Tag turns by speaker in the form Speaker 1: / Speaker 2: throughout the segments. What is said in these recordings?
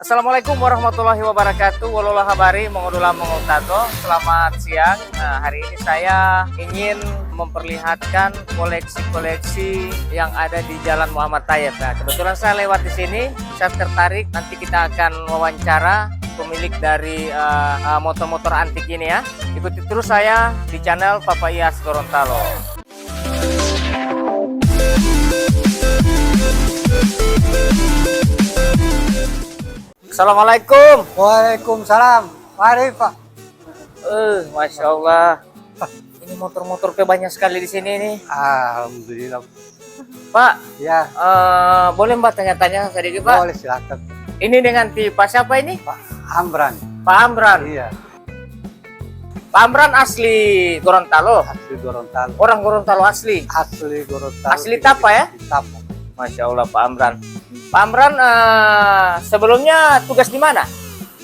Speaker 1: Assalamualaikum warahmatullahi wabarakatuh. Walau habari mengodola mengutato. Selamat siang. Nah, hari ini saya ingin memperlihatkan koleksi-koleksi yang ada di Jalan Muhammad Tayyib. Nah, kebetulan saya lewat di sini, saya tertarik. Nanti kita akan wawancara pemilik dari motor-motor antik ini ya. Ikuti terus saya di channel Papa Iyas Gorontalo. Assalamualaikum.
Speaker 2: Waalaikumsalam. Mari Pak.
Speaker 1: Masya Allah. Ini motor-motor banyak sekali di sini nih.
Speaker 2: Alhamdulillah.
Speaker 1: Pak,
Speaker 2: Ya,
Speaker 1: boleh Mbak tanya-tanya sedikit Pak?
Speaker 2: boleh silakan.
Speaker 1: Ini dengan tipe siapa ini?
Speaker 2: Pak Amran.
Speaker 1: Pak Amran.
Speaker 2: Iya,
Speaker 1: Pak Amran asli Gorontalo.
Speaker 2: asli Gorontalo.
Speaker 1: Orang Gorontalo asli.
Speaker 2: Asli Gorontalo.
Speaker 1: Asli Tapa ya?
Speaker 2: Tapa.
Speaker 1: Masya Allah Pak Amran. Pak Amran sebelumnya tugas di mana?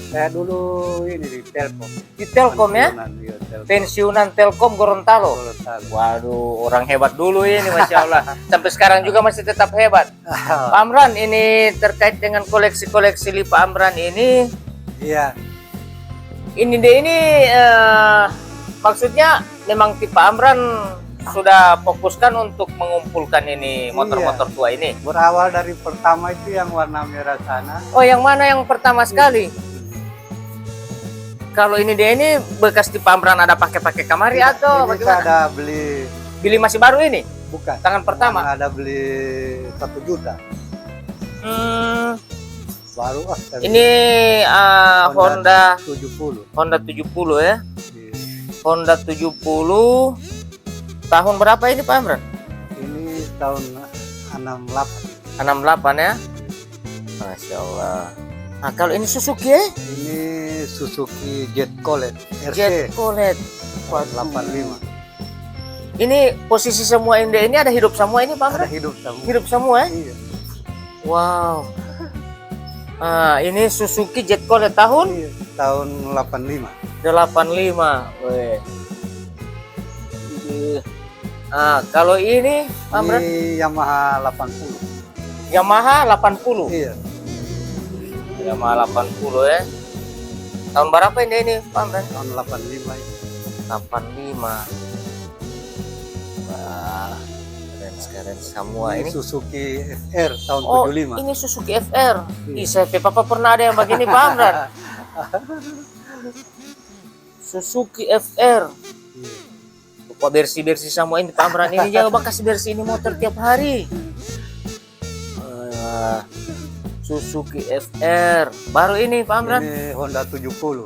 Speaker 2: Saya dulu ini di Telkom.
Speaker 1: Di Telkom ya?
Speaker 2: Iya, Telkom.
Speaker 1: Pensiunan Telkom Gorontalo.
Speaker 2: Gorontalo.
Speaker 1: Waduh, orang hebat dulu ini Masya Allah. Sampai sekarang juga masih tetap hebat. Pak Amran, ini terkait dengan koleksi-koleksi Pak Amran ini.
Speaker 2: Iya,
Speaker 1: Ini maksudnya memang tipe Amran sudah fokuskan untuk mengumpulkan ini motor-motor tua ini.
Speaker 2: berawal dari pertama itu yang warna merah sana.
Speaker 1: Oh, yang mana yang pertama sekali? Kalau ini bekas tipe Amran ada pakai kamari atau
Speaker 2: Ini saya
Speaker 1: bagaimana?
Speaker 2: ada beli,
Speaker 1: Beli masih baru ini?
Speaker 2: bukan.
Speaker 1: Tangan pertama?
Speaker 2: Ada beli 1 juta.
Speaker 1: Hmm,
Speaker 2: Baru
Speaker 1: ini Honda
Speaker 2: 70.
Speaker 1: 70 ya.
Speaker 2: Iya.
Speaker 1: Honda 70 tahun berapa ini Pak Amran?
Speaker 2: Ini tahun 68.
Speaker 1: 68 ya. Masya Allah. Nah, kalau ini Suzuki ya?
Speaker 2: Ini Suzuki Jet Colet
Speaker 1: Jet
Speaker 2: RC
Speaker 1: Colet
Speaker 2: 85.
Speaker 1: Ini posisi semua ini ada hidup semua ini Pak
Speaker 2: Ada
Speaker 1: Amran?
Speaker 2: hidup sama.
Speaker 1: Hidup semua ya?
Speaker 2: Iya.
Speaker 1: Wow. Ini Suzuki Jet Colet tahun
Speaker 2: Iya, tahun 85.
Speaker 1: 85. Weh. Kalau ini Pak Amran
Speaker 2: Ini Yamaha 80.
Speaker 1: Yamaha 80.
Speaker 2: Iya.
Speaker 1: Yamaha 80 ya. Tahun berapa ini Pak Amran?
Speaker 2: Tahun 85.
Speaker 1: 85. Wah, keren semua
Speaker 2: Ini
Speaker 1: ini.
Speaker 2: Suzuki FR tahun
Speaker 1: Oh,
Speaker 2: 75.
Speaker 1: ini Suzuki FR.
Speaker 2: Iya.
Speaker 1: Ih, saya Papa pernah ada yang begini Pak Amran. Suzuki FR.
Speaker 2: Iya.
Speaker 1: Lupa bersih-bersih semua ini Pak Amran. Ini jangan bekas bersih ini motor tiap hari. Suzuki FR. Baru ini Pak Amran.
Speaker 2: Ini Honda 70.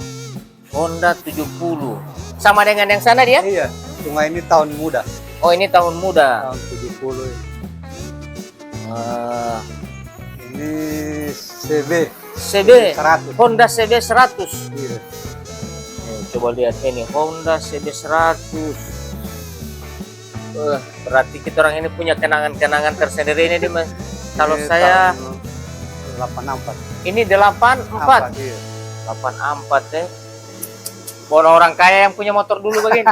Speaker 1: Honda 70. Sama dengan yang sana dia?
Speaker 2: Iya. Cuma ini tahun muda.
Speaker 1: Oh, ini tahun muda.
Speaker 2: Tahun 70 ini.
Speaker 1: Ah,
Speaker 2: Ini CB
Speaker 1: CB
Speaker 2: 100.
Speaker 1: Honda CB 100.
Speaker 2: Iya.
Speaker 1: Coba lihat ini Honda CB 100. Berarti kita orang ini punya kenangan-kenangan tersendiri ini Mas. Kalau
Speaker 2: Ini
Speaker 1: saya
Speaker 2: tahun 84.
Speaker 1: ini 84.
Speaker 2: Iya.
Speaker 1: 84 ya. Bono orang kaya yang punya motor dulu begini.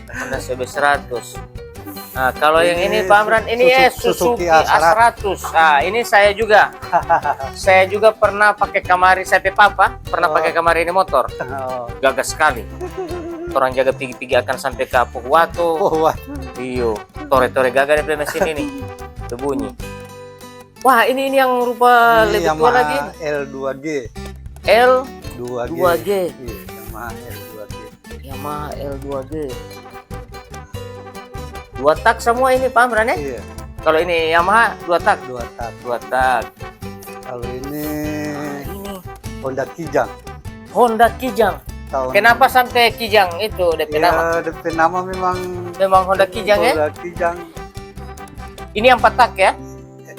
Speaker 1: Honda CB 100. Nah, kalau yang ini Pak Amran ini Suzuki A100. Nah, ini saya juga. Saya juga pernah pakai kamari saya Papa, pernah pakai kamari ini motor.
Speaker 2: Oh.
Speaker 1: Gagah sekali. Orang jaga pigi-pigi akan sampai ke Apukuwato.
Speaker 2: Oh, wah.
Speaker 1: Iyo, tore-tore gagah di mesin ini. Berbunyi. Wah, ini yang rupa
Speaker 2: Ini
Speaker 1: lebih tua lagi.
Speaker 2: L2G.
Speaker 1: L2G.
Speaker 2: 2G. Iya, Yamaha L2G.
Speaker 1: Yamaha L2G. 2 tak semua ini Pak Amran ya?
Speaker 2: Iya,
Speaker 1: Kalau ini Yamaha 2 tak.
Speaker 2: 2 tak.
Speaker 1: 2 tak.
Speaker 2: Kalau ini
Speaker 1: Ini
Speaker 2: Honda Kijang
Speaker 1: Honda Kijang.
Speaker 2: tahun.
Speaker 1: Kenapa sampai Kijang itu DP nama?
Speaker 2: Ya, DP nama memang
Speaker 1: Memang Honda Kijang ya?
Speaker 2: Honda Kijang.
Speaker 1: Ini 4 tak ya?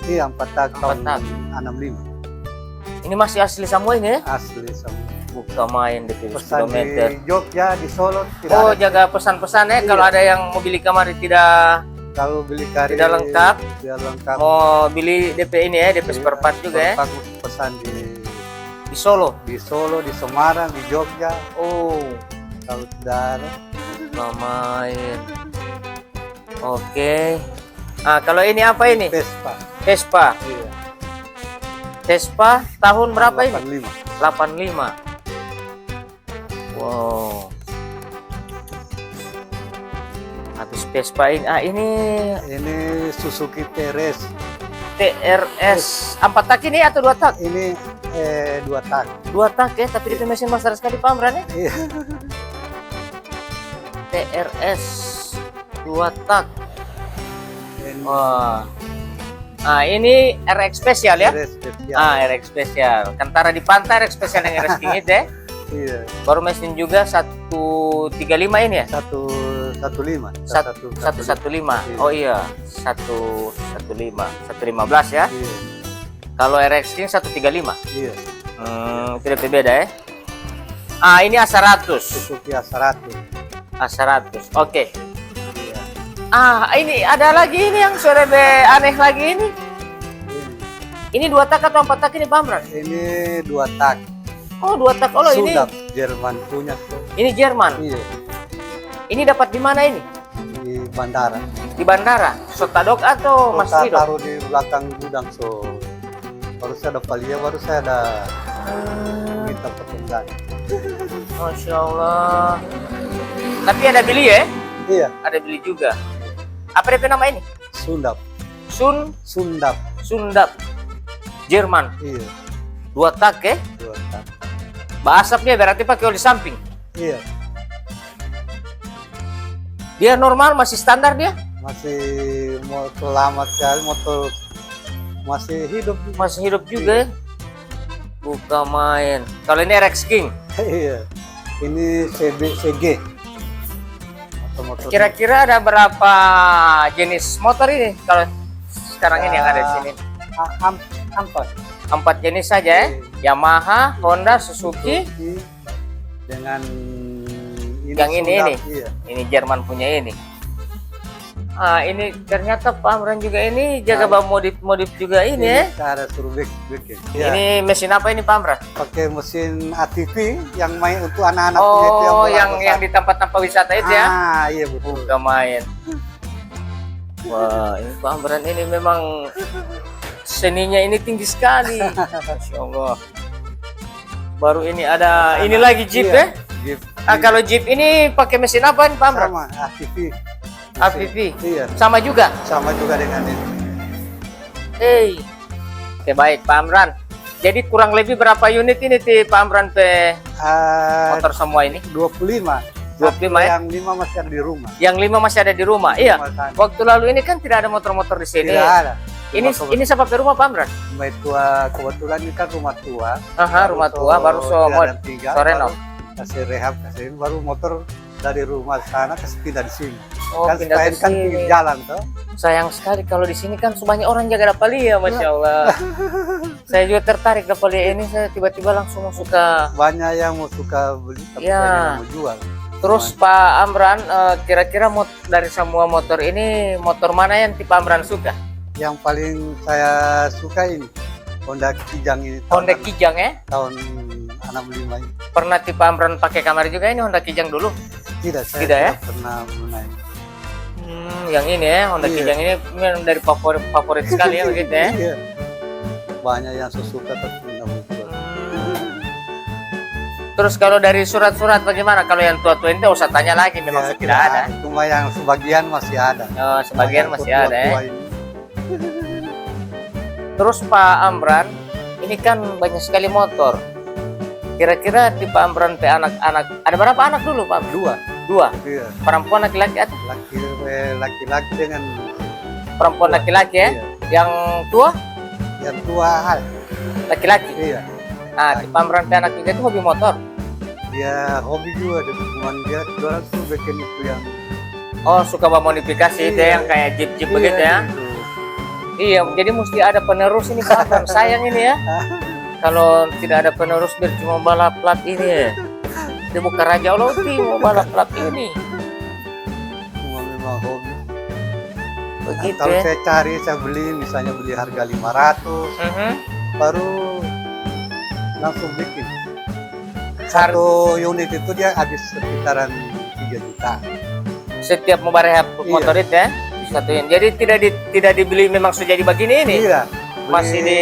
Speaker 2: Iya, 4 tak tahun
Speaker 1: tak.
Speaker 2: 65.
Speaker 1: Ini masih asli semua ini ya?
Speaker 2: Asli sama.
Speaker 1: Bukan main DP
Speaker 2: Pesan
Speaker 1: kilometer.
Speaker 2: di Jogja, di Solo
Speaker 1: Oh,
Speaker 2: ada.
Speaker 1: jaga pesan-pesan ya.
Speaker 2: Iya.
Speaker 1: Kalau ada yang mau beli kamari tidak
Speaker 2: Kalau beli kari
Speaker 1: tidak lengkap,
Speaker 2: tidak lengkap.
Speaker 1: mau beli DP ini ya, DP spare part juga ya.
Speaker 2: Bagus pesan
Speaker 1: Di Solo.
Speaker 2: di Solo, di Semarang, di Jogja.
Speaker 1: Oh,
Speaker 2: Kalau tidak ada,
Speaker 1: bukan main. Oke. Kalau ini apa ini?
Speaker 2: Vespa.
Speaker 1: Vespa.
Speaker 2: Iya.
Speaker 1: Vespa tahun berapa ini?
Speaker 2: 85.
Speaker 1: 85. Wow. Habis Vespa ini. Ah, ini
Speaker 2: Ini Suzuki TRS.
Speaker 1: TRS 4 tak ini atau 2 tak?
Speaker 2: Ini 2 tak.
Speaker 1: 2 tak ya, tapi itu mesin besar sekali Pak Amran ya.
Speaker 2: Iya.
Speaker 1: TRS 2 tak.
Speaker 2: Ini
Speaker 1: Wah. Nah, ini RX spesial ya?
Speaker 2: TRS spesial.
Speaker 1: Ah, RX spesial. Kantara di pantai RX spesial yang RX King itu ya.
Speaker 2: Iya.
Speaker 1: Baru mesin juga 135 ini ya?
Speaker 2: 115.
Speaker 1: 115. Oh iya, 115. 115 ya.
Speaker 2: Iya.
Speaker 1: Kalau RX King 135.
Speaker 2: Iya.
Speaker 1: Itu lebih beda ya. Ah, ini A100.
Speaker 2: Suzuki A100.
Speaker 1: A100. Oke.
Speaker 2: Iya.
Speaker 1: Ah, ini ada lagi ini yang sudah lebih aneh lagi ini. Ini 2 tak atau 4 tak ini Pak Amran?
Speaker 2: Ini 2 tak.
Speaker 1: Oh, 2 tak. Oh, ini
Speaker 2: Sundap, Jerman punya tuh.
Speaker 1: ini Jerman.
Speaker 2: Iya.
Speaker 1: Ini dapat di mana ini?
Speaker 2: Di bandara.
Speaker 1: Di bandara. Sotadok atau Mas
Speaker 2: Saya
Speaker 1: Rido?
Speaker 2: taruh di belakang gudang, so baru saya ada palia, baru saya ada minta pertenggaran.
Speaker 1: Masya Allah. Tapi ada beli ya?
Speaker 2: Iya.
Speaker 1: Ada beli juga. Apa DP nama ini?
Speaker 2: Sundap. Sundap.
Speaker 1: Sundap. Jerman.
Speaker 2: Iya.
Speaker 1: 2 tak ya?
Speaker 2: 2 tak.
Speaker 1: Asapnya berarti pakai oli samping.
Speaker 2: Iya.
Speaker 1: Dia normal, masih standar dia?
Speaker 2: Masih motor lama sekali, motor masih hidup.
Speaker 1: Masih hidup juga ya? Bukan main. Kalau ini RX King,
Speaker 2: Iya. Ini CG. Motor.
Speaker 1: kira-kira ada berapa jenis motor ini? Kalau sekarang ini yang ada di sini.
Speaker 2: Ampas.
Speaker 1: 4 jenis saja ya? Yamaha, Honda, Suzuki.
Speaker 2: Dengan
Speaker 1: Yang ini.
Speaker 2: Iya.
Speaker 1: Ini Jerman punya ini. Ah, ini ternyata Pak Amran juga ini jaga bawa modif juga ini ya.
Speaker 2: Cara suruh bikin.
Speaker 1: Ini mesin apa ini Pak Amran?
Speaker 2: Pakai mesin ATV yang main untuk anak-anak punya itu
Speaker 1: Oh,
Speaker 2: bola
Speaker 1: yang
Speaker 2: besar.
Speaker 1: di tempat-tempat wisata itu ya?
Speaker 2: Ah, iya betul.
Speaker 1: Bukan main. Wah, ini Pak Amran ini memang seninya ini tinggi sekali. Masya Allah. Baru ini ada ini lagi Jeep
Speaker 2: Iya,
Speaker 1: ya?
Speaker 2: Jeep.
Speaker 1: Ah, kalau Jeep ini pakai mesin apa nih Pak Amran?
Speaker 2: Sama ATV.
Speaker 1: AVV.
Speaker 2: Iya,
Speaker 1: Sama juga.
Speaker 2: sama juga dengan ini.
Speaker 1: Oke, baik Pak Amran. Jadi kurang lebih berapa unit ini Pak Amran motor semua ini?
Speaker 2: 25.
Speaker 1: 25 ya?
Speaker 2: Yang 5 masih ada di rumah.
Speaker 1: Yang 5 masih ada di rumah. Iya.
Speaker 2: Makanya.
Speaker 1: Waktu lalu ini kan tidak ada motor-motor di sini.
Speaker 2: Tidak ada.
Speaker 1: Ini siapa rumah Pak Amran?
Speaker 2: Rumah tua, kebetulan ini kan rumah tua.
Speaker 1: Aha, rumah tua baru sore no.
Speaker 2: Kasih rehab, kasih ini baru motor dari rumah sana kasih pindah di sini.
Speaker 1: Oh,
Speaker 2: Kan
Speaker 1: pindah
Speaker 2: supaya
Speaker 1: ke
Speaker 2: kan
Speaker 1: sini.
Speaker 2: pinggir jalan tuh.
Speaker 1: Sayang sekali kalau di sini kan banyak orang jaga Dapalia, Masya Allah. Saya juga tertarik Dapalia ini, saya tiba-tiba langsung suka.
Speaker 2: Banyak yang mau suka beli, tapi
Speaker 1: Ya.
Speaker 2: banyak yang mau jual.
Speaker 1: Terus Pak Amran, kira-kira dari semua motor ini, motor mana yang Pak Amran suka?
Speaker 2: Yang paling saya suka ini Honda Kijang ini.
Speaker 1: Honda Kijang ya?
Speaker 2: Tahun 65 ini.
Speaker 1: Pernah Pak Amran pakai kamar juga ini Honda Kijang dulu?
Speaker 2: Tidak, saya
Speaker 1: Tidak ya?
Speaker 2: tidak pernah menaik.
Speaker 1: Yang ini ya, Honda
Speaker 2: Iya.
Speaker 1: Kijang ini memang dari favorit sekali ya begitu ya?
Speaker 2: Iya. Banyak yang suka tapi nggak mau jual.
Speaker 1: Terus kalau dari surat-surat bagaimana? Kalau yang tua-tua ini usah tanya lagi, memang
Speaker 2: Ya,
Speaker 1: sudah tidak ada.
Speaker 2: Cuma yang sebagian masih ada.
Speaker 1: Oh, sebagian
Speaker 2: Yang
Speaker 1: masih ada ya.
Speaker 2: tua-tua ini.
Speaker 1: Terus Pak Amran, ini kan banyak sekali motor. Kira-kira di Pak Amran anak-anak, ada berapa anak dulu Pak? Dua.
Speaker 2: Iya.
Speaker 1: Perempuan laki-laki atau
Speaker 2: Laki-laki dengan
Speaker 1: perempuan laki-laki ya?
Speaker 2: Iya.
Speaker 1: Yang tua
Speaker 2: yang tua
Speaker 1: laki-laki.
Speaker 2: iya.
Speaker 1: Nah, di Pak Amran anak juga itu hobi motor.
Speaker 2: Dia hobi juga, cuman dia jualan tuh bikin itu yang
Speaker 1: Oh, suka bawa modifikasi itu
Speaker 2: Iya.
Speaker 1: yang kayak jeep-jeep begitu ya?
Speaker 2: gitu.
Speaker 1: Iya, jadi mesti ada penerus ini Pak Amran. Sayang ini ya. Kalau tidak ada penerus biar cuma balap plat ini ya. Dia bukan Raja Oloti mau balap plat ini.
Speaker 2: Cuma memang hobi.
Speaker 1: Begitu
Speaker 2: Kalau
Speaker 1: ya.
Speaker 2: saya cari, saya beli misalnya beli harga 500,
Speaker 1: Mhm.
Speaker 2: baru langsung bikin. Satu unit itu dia habis sekitaran 3 juta.
Speaker 1: Setiap mau rehab motor itu ya. Satuin. Jadi tidak dibeli memang sudah jadi begini ini.
Speaker 2: Iya,
Speaker 1: Masih di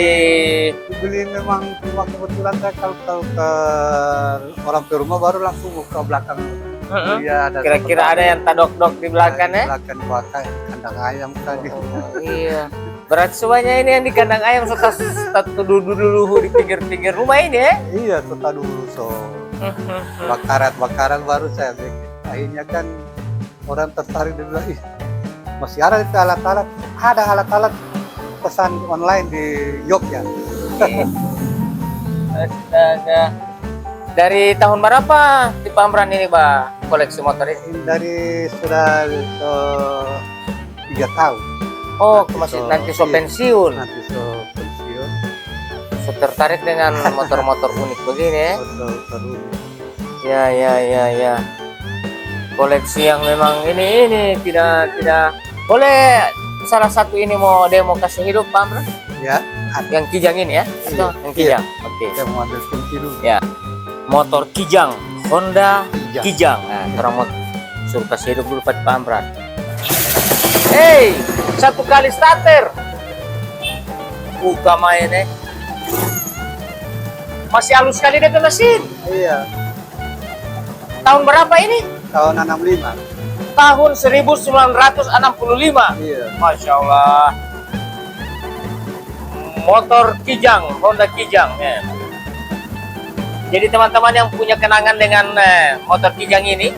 Speaker 2: dibeli memang cuma kebetulan saya kalau ke orang ke rumah baru langsung buka belakang. Iya, ada
Speaker 1: kira-kira ada yang tadok-dok di belakang ya?
Speaker 2: Belakang pakai kandang ayam tadi.
Speaker 1: Iya. Berarti semuanya ini yang di kandang ayam satu dulu di pinggir-pinggir rumah ini ya?
Speaker 2: Iya, tota dulu so. Bakaran baru saya bikin. Akhirnya kan orang tertarik dan bilang, ih masih ada itu alat-alat. Ada alat-alat pesan online di Jogja.
Speaker 1: Astaga. Dari tahun berapa di Pamran ini, Pak, koleksi motor ini?
Speaker 2: Dari sudah 3 tahun.
Speaker 1: Oh, masih nanti so pensiun.
Speaker 2: Nanti so pensiun.
Speaker 1: So tertarik dengan motor-motor unik begini ya?
Speaker 2: Terus
Speaker 1: Ya. Koleksi yang memang ini tidak boleh salah satu ini mau demo kasih hidup, Pamran?
Speaker 2: ya,
Speaker 1: Yang kijang ini ya?
Speaker 2: Iya.
Speaker 1: Yang kijang. Oke.
Speaker 2: saya mau ambil kunci dulu.
Speaker 1: Ya. Motor kijang, Honda
Speaker 2: Kijang.
Speaker 1: kijang. Nah, orang mau suruh kasih hidup dulu Pak Pamran. Hey, 1 kali starter. Buka main Masih halus sekali dia mesin.
Speaker 2: Iya,
Speaker 1: Tahun berapa ini?
Speaker 2: tahun 65.
Speaker 1: Tahun 1965.
Speaker 2: Iya.
Speaker 1: Masya Allah. Motor kijang, Honda kijang. Ya. Jadi teman-teman yang punya kenangan dengan motor kijang ini,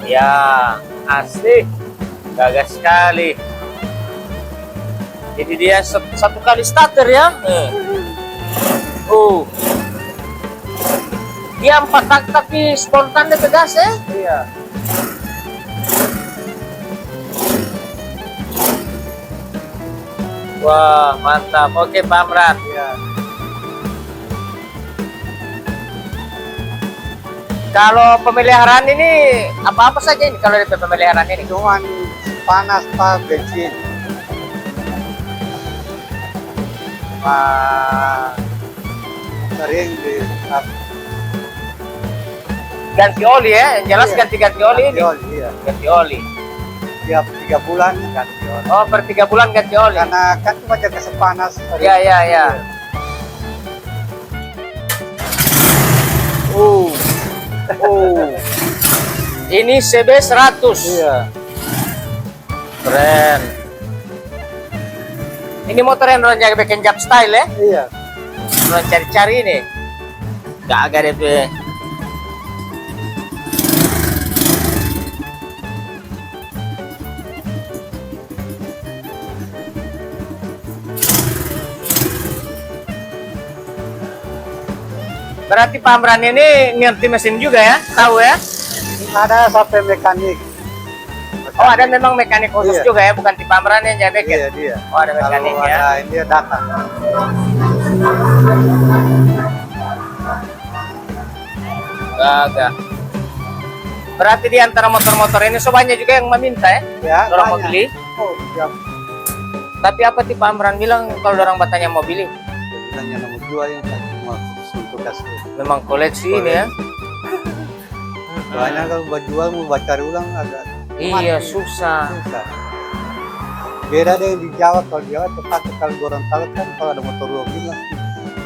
Speaker 1: ya asik, gagah sekali. Jadi dia satu kali starter ya. Dia 4 tak tapi spontan dia tegas ya.
Speaker 2: Iya.
Speaker 1: Wah mantap. Oke Pak Amran.
Speaker 2: Iya.
Speaker 1: Kalau pemeliharaan ini apa-apa saja ini kalau di pemeliharaan ini?
Speaker 2: Cuman panas pak bensin. Sering di
Speaker 1: Ganti oli ya, yang jelas
Speaker 2: Iya.
Speaker 1: ganti oli ini.
Speaker 2: Iya.
Speaker 1: Ganti oli.
Speaker 2: Tiap 3 bulan ganti oli.
Speaker 1: Oh, per 3 bulan ganti oli.
Speaker 2: Karena kan cuma jaga sepanas.
Speaker 1: Ya. Ini CB 100.
Speaker 2: Iya.
Speaker 1: Keren. Ini motor yang orang jaga bikin jump style ya.
Speaker 2: Iya.
Speaker 1: Orang cari-cari nih. Gak agak DP. Berarti Pak Amran ini ngerti mesin juga ya? Tahu ya?
Speaker 2: Ada sampai mekanik.
Speaker 1: Oh, ada memang mekanik khusus
Speaker 2: Iya.
Speaker 1: juga ya, bukan Pak Amran yang jaga bikin.
Speaker 2: Iya dia.
Speaker 1: Oh, ada mekanik
Speaker 2: Kalau
Speaker 1: ya.
Speaker 2: ada ini dia datang.
Speaker 1: Gagah. Berarti di antara motor-motor ini sobanyak juga yang meminta ya?
Speaker 2: Ya.
Speaker 1: Orang mau
Speaker 2: banyak.
Speaker 1: beli.
Speaker 2: Oh, siap.
Speaker 1: Tapi apa Pak Amran bilang kalau orang batanya mau beli?
Speaker 2: Bilangnya nomor 2 yang mau untuk kasih.
Speaker 1: Memang koleksi ini ya.
Speaker 2: Soalnya kalau buat jual mau cari ulang agak
Speaker 1: Iya,
Speaker 2: mati.
Speaker 1: susah.
Speaker 2: Susah. Beda deh di Jawa, kalau di Jawa tepat kalau Gorontalo kan kalau ada motor 2 bilang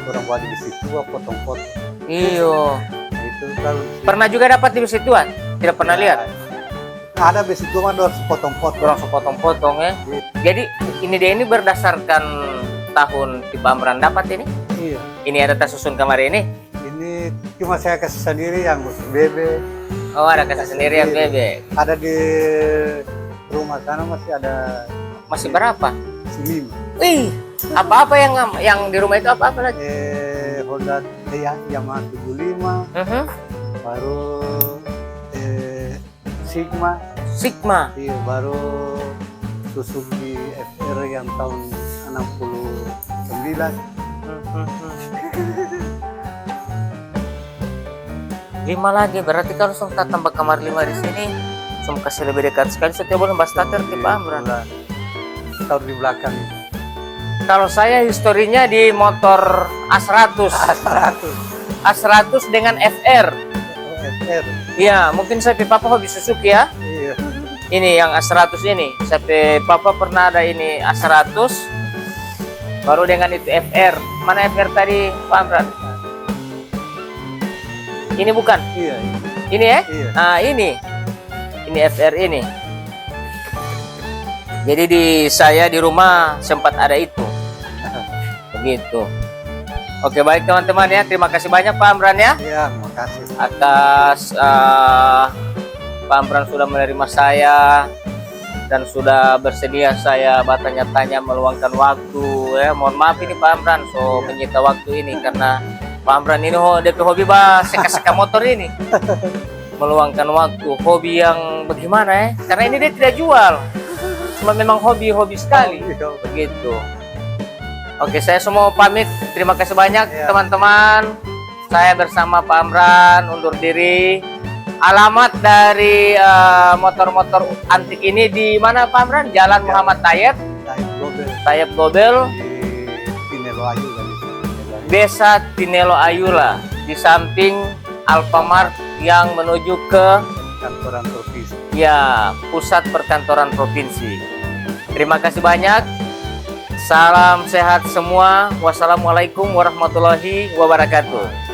Speaker 2: orang buat di situ potong-potong.
Speaker 1: Iyo.
Speaker 2: Itu kalau
Speaker 1: Pernah juga dapat di situan? Tidak pernah lihat?
Speaker 2: ada besi itu mah harus potong-potong.
Speaker 1: Orang sepotong-potong ya. Jadi ini berdasarkan tahun Pak Amran dapat ini?
Speaker 2: Iya.
Speaker 1: Ini ada tas susun kemarin ini?
Speaker 2: Ini cuma saya kasih sendiri yang khusus bebek.
Speaker 1: Oh, ada kasih sendiri yang bebek.
Speaker 2: Ada di rumah sana masih ada
Speaker 1: Masih berapa?
Speaker 2: 5.
Speaker 1: Wih, apa-apa yang di rumah itu apa-apa lagi?
Speaker 2: Honda Yamaha 75,
Speaker 1: Mhm.
Speaker 2: baru Sigma,
Speaker 1: Sigma.
Speaker 2: iya, baru Suzuki FR yang tahun 69.
Speaker 1: 5 lagi, berarti kalau kita tambah kamar 5 di sini, kasih lebih dekat sekali setiap bulan Mbak starter di Pak Amran.
Speaker 2: Taruh di belakang.
Speaker 1: Kalau saya historinya di motor A100. A100 dengan FR.
Speaker 2: FR.
Speaker 1: Iya, mungkin saya papa hobi Suzuki ya.
Speaker 2: Iya.
Speaker 1: Ini yang A100 ini. Saya papa pernah ada ini A100. baru dengan itu FR. Mana FR tadi Pak Amran? Ini bukan?
Speaker 2: Iya.
Speaker 1: Ini ya?
Speaker 2: Iya.
Speaker 1: Ah, ini FR ini. Jadi saya di rumah sempat ada itu. Begitu. Oke, baik teman-teman ya. Terima kasih banyak Pak Amran ya
Speaker 2: Iya, makasih.
Speaker 1: atas Pak Amran sudah menerima saya dan sudah bersedia saya bertanya-tanya meluangkan waktu ya. Mohon maaf ini Pak Amran menyita waktu ini karena Pak Amran ini DP hobi seka-seka motor ini. Meluangkan waktu, hobi yang bagaimana ya? Karena ini dia tidak jual. Cuma memang hobi sekali. Begitu. Oke, saya semua pamit. Terima kasih banyak teman-teman. Saya bersama Pak Amran undur diri. Alamat dari motor-motor antik ini di mana Pak Amran? Jalan Muhammad Tayyib, Tayyib Gobel,
Speaker 2: di Tinelo Ayula.
Speaker 1: Desa Tinelo Ayula, di samping Alfamart yang menuju ke
Speaker 2: Kantoran provinsi.
Speaker 1: ya pusat perkantoran provinsi. Terima kasih banyak. Salam sehat semua. Wassalamualaikum warahmatullahi wabarakatuh.